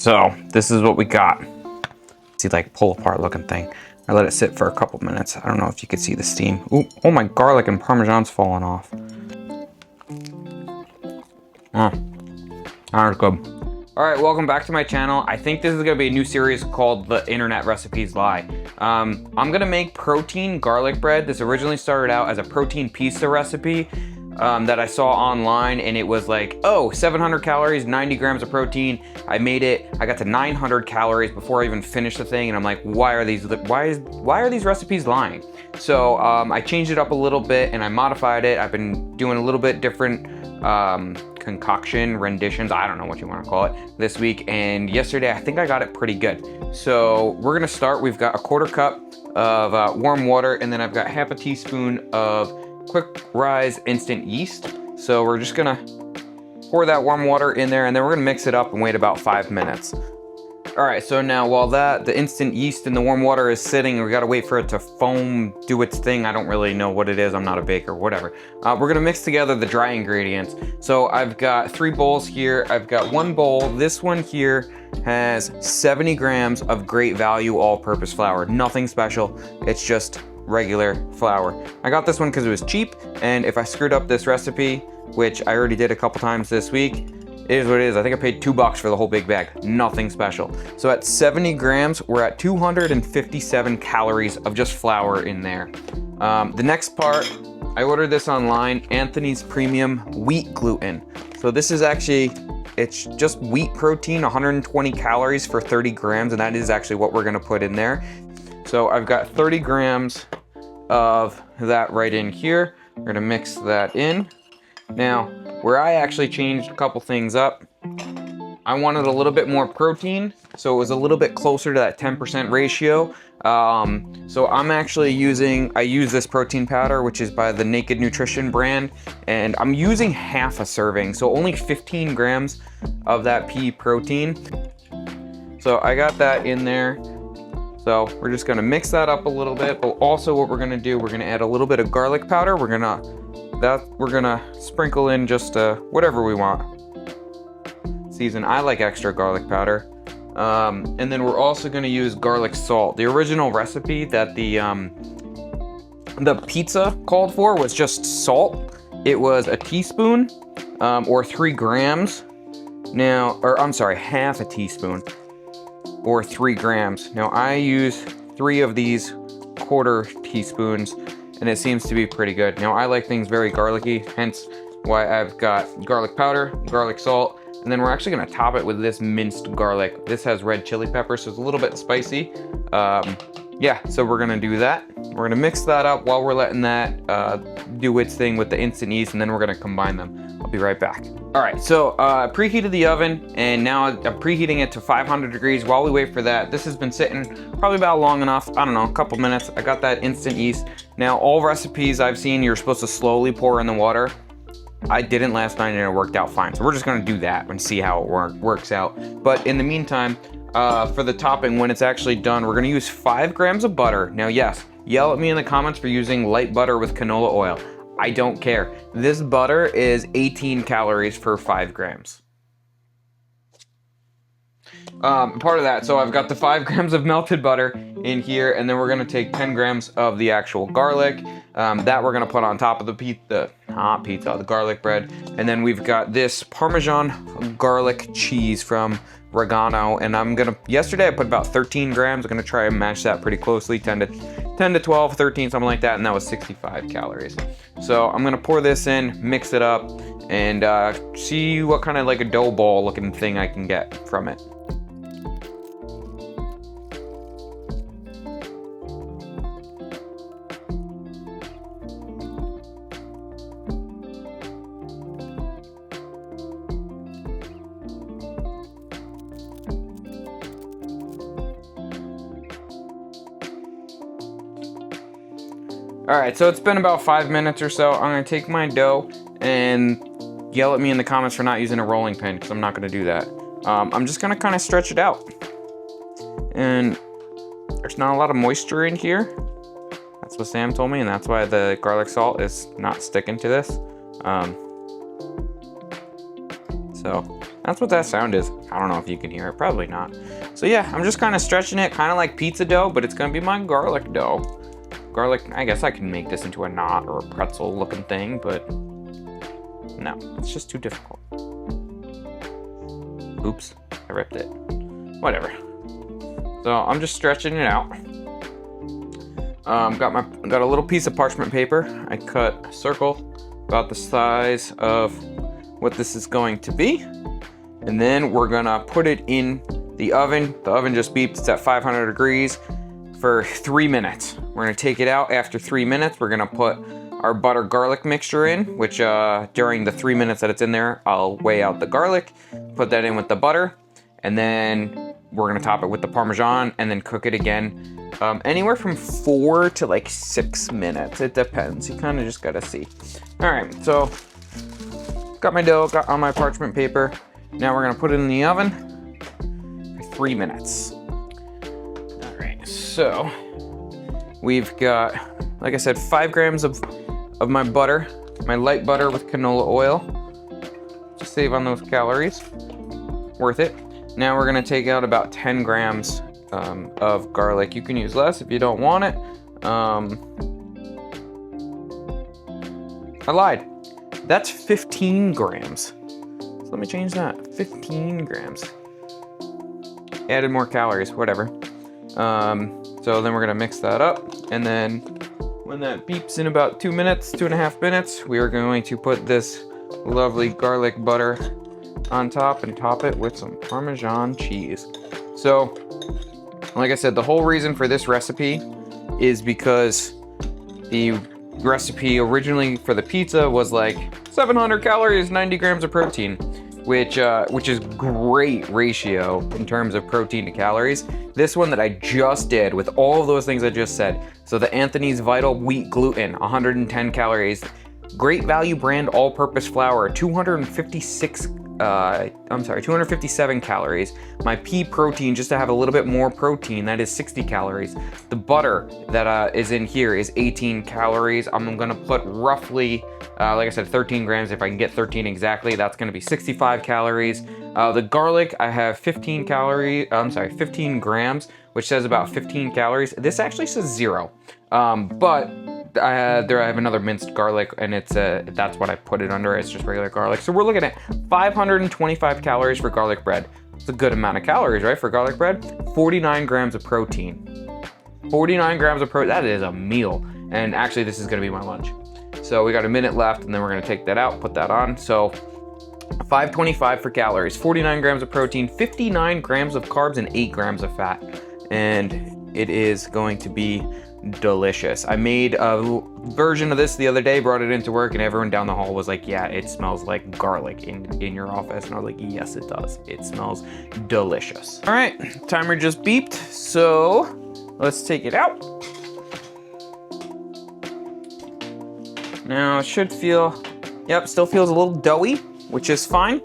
So this is what we got. See, like pull apart looking thing. I let it sit for a couple minutes. I don't know if you could see the steam. Ooh, oh, my garlic and parmesan's falling off. Oh, that was good. All right, welcome back to my channel. I think this is gonna be a new series called The Internet Recipes Lie. I'm gonna make protein garlic bread. This originally started out as a protein pizza recipe that I saw online, and it was like, oh, 700 calories, 90 grams of protein. I made it, I got to 900 calories before I even finished the thing, and I'm like, why are these recipes lying? So I changed it up a little bit and I modified it. I've been doing a little bit different concoction renditions, I don't know what you want to call it, this week, and yesterday I think I got it pretty good. So we're gonna start. We've got a 1/4 cup of warm water, and then I've got half a teaspoon of quick rise instant yeast. So we're just gonna pour that warm water in there, and then we're gonna mix it up and wait about 5 minutes. All right, so now while the instant yeast in the warm water is sitting, we gotta wait for it to foam, do its thing. I don't really know what it is. I'm not a baker, whatever. We're gonna mix together the dry ingredients. So I've got 3 bowls here. I've got 1 bowl. This one here has 70 grams of great value all-purpose flour. Nothing special. It's just regular flour. I got this one because it was cheap, and if I screwed up this recipe, which I already did a couple times this week, it is what it is. I think I paid $2 for the whole big bag. Nothing special. So at 70 grams, we're at 257 calories of just flour in there. The next part, I ordered this online, Anthony's Premium Wheat Gluten. So this is actually, it's just wheat protein, 120 calories for 30 grams, and that is actually what we're gonna put in there. So I've got 30 grams of that right in here. We're gonna mix that in. Now, where I actually changed a couple things up, I wanted a little bit more protein, so it was a little bit closer to that 10% ratio. So I'm actually I use this protein powder, which is by the Naked Nutrition brand, and I'm using half a serving, so only 15 grams of that pea protein. So I got that in there. So we're just gonna mix that up a little bit, but also what we're gonna do, we're gonna add a little bit of garlic powder. We're gonna sprinkle in just whatever we want. Season, I like extra garlic powder. And then we're also gonna use garlic salt. The original recipe that the pizza called for was just salt. It was a teaspoon or 3 grams. Now, or I'm sorry, half a teaspoon or 3 grams. Now I use 3 of these 1/4 teaspoons, and it seems to be pretty good. Now I like things very garlicky, hence why I've got garlic powder, garlic salt, and then we're actually gonna top it with this minced garlic. This has red chili pepper, so it's a little bit spicy. Yeah, so we're gonna do that. We're gonna mix that up while we're letting that do its thing with the instant yeast, and then we're gonna combine them. I'll be right back. All right, so preheated the oven, and now I'm preheating it to 500 degrees while we wait for that. This has been sitting probably about long enough, I don't know, a couple minutes. I got that instant yeast. Now, all recipes I've seen, you're supposed to slowly pour in the water. I didn't last night, and it worked out fine. So we're just gonna do that and see how it works out. But in the meantime, for the topping, when it's actually done, we're gonna use 5 grams of butter. Now, yes, yell at me in the comments for using light butter with canola oil. I don't care. This butter is 18 calories for 5 grams. Part of that, so I've got the 5 grams of melted butter in here, and then we're gonna take 10 grams of the actual garlic. That we're gonna put on top of the garlic bread. And then we've got this Parmesan garlic cheese from Regano, and yesterday I put about 13 grams. I'm gonna try and match that pretty closely, 10 to 12, 13, something like that, and that was 65 calories. So I'm gonna pour this in, mix it up, and see what kind of like a dough ball looking thing I can get from it. All right, so it's been about 5 minutes or so. I'm gonna take my dough and yell at me in the comments for not using a rolling pin, because I'm not gonna do that. I'm just gonna kind of stretch it out. And there's not a lot of moisture in here. That's what Sam told me, and that's why the garlic salt is not sticking to this. So That's what that sound is. I don't know if you can hear it, probably not. So yeah, I'm just kind of stretching it, kind of like pizza dough, but it's gonna be my garlic dough. Garlic, I guess I can make this into a knot or a pretzel looking thing, but no, it's just too difficult. Oops, I ripped it. Whatever. So I'm just stretching it out. Got a little piece of parchment paper. I cut a circle about the size of what this is going to be. And then we're gonna put it in the oven. The oven just beeped, it's at 500 degrees for 3 minutes. We're gonna take it out after 3 minutes. We're gonna put our butter garlic mixture in, which during the 3 minutes that it's in there, I'll weigh out the garlic, put that in with the butter, and then we're gonna top it with the Parmesan and then cook it again. Anywhere from 4 to like 6 minutes. It depends. You kind of just gotta see. All right, so got my dough, got on my parchment paper. Now we're gonna put it in the oven for 3 minutes. All right, so we've got, like I said, 5 grams of my butter, my light butter with canola oil. Just save on those calories. Worth it. Now we're gonna take out about 10 grams of garlic. You can use less if you don't want it. I lied. That's 15 grams. So let me change that. 15 grams. Added more calories, whatever. So then we're gonna mix that up, and then when that beeps in about 2 minutes, 2.5 minutes, we are going to put this lovely garlic butter on top and top it with some Parmesan cheese. So, like I said, the whole reason for this recipe is because the recipe originally for the pizza was like 700 calories, 90 grams of protein, which is great ratio in terms of protein to calories. This one that I just did with all of those things I just said. So the Anthony's Vital Wheat Gluten, 110 calories. Great Value brand all-purpose flour, 257 calories. My pea protein, just to have a little bit more protein, that is 60 calories. The butter that is in here is 18 calories. I'm gonna put roughly, like I said, 13 grams. If I can get 13 exactly, that's gonna be 65 calories. The garlic, I have 15 grams, which says about 15 calories. This actually says 0, but I have another minced garlic, and that's what I put it under. It's just regular garlic. So we're looking at 525 calories for garlic bread. It's a good amount of calories, right, for garlic bread? 49 grams of protein. 49 grams of protein, that is a meal. And actually, this is gonna be my lunch. So we got a minute left, and then we're gonna take that out, put that on. So 525 for calories, 49 grams of protein, 59 grams of carbs, and 8 grams of fat. And it is going to be delicious. I made a version of this the other day, brought it into work, and everyone down the hall was like, yeah, it smells like garlic in your office. And I was like, yes, it does. It smells delicious. All right, timer just beeped, so let's take it out. Now it should feel, yep, still feels a little doughy, which is fine,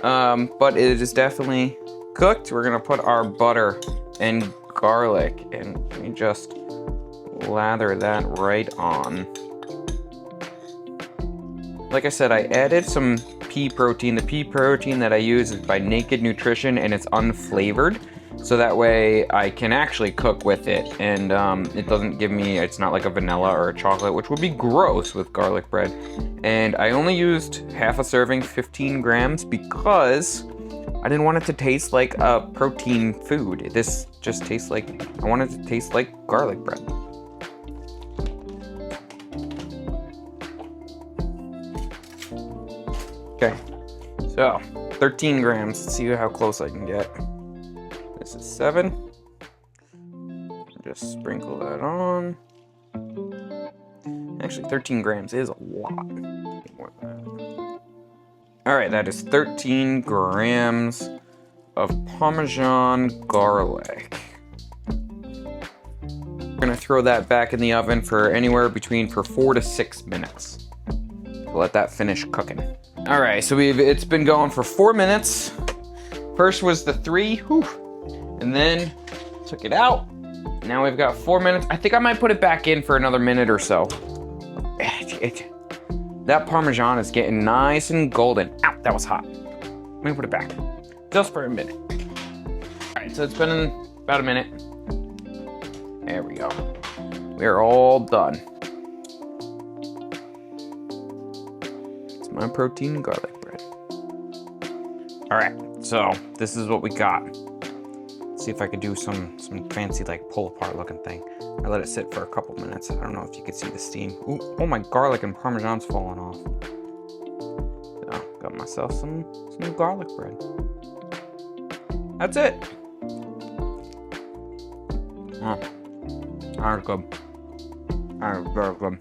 but it is definitely cooked. We're gonna put our butter and garlic, and we just lather that right on. Like I said, I added some pea protein. The pea protein that I use is by Naked Nutrition, and it's unflavored, so that way I can actually cook with it, and it doesn't give me, it's not like a vanilla or a chocolate, which would be gross with garlic bread. And I only used half a serving, 15 grams, because I didn't want it to taste like a protein food. This just tastes like, I want it to taste like garlic bread. Okay, so 13 grams. Let's see how close I can get. This is 7. Just sprinkle that on. Actually, 13 grams is a lot. More than that. All right, that is 13 grams of Parmesan garlic. We're gonna throw that back in the oven for anywhere between 4 to 6 minutes. So let that finish cooking. All right, so it's been going for 4 minutes. First was the 3, whew, and then took it out. Now we've got 4 minutes. I think I might put it back in for another minute or so. That Parmesan is getting nice and golden. Ow, that was hot. Let me put it back. Just for a minute. All right, so it's been about a minute. There we go. We're all done. It's my protein garlic bread. All right, so this is what we got. Let's see if I could do some fancy like pull apart looking thing. I let it sit for a couple minutes. I don't know if you could see the steam. Ooh, oh, my garlic and parmesan's falling off. So, got myself some garlic bread. That's it. Oh, very good. Very good.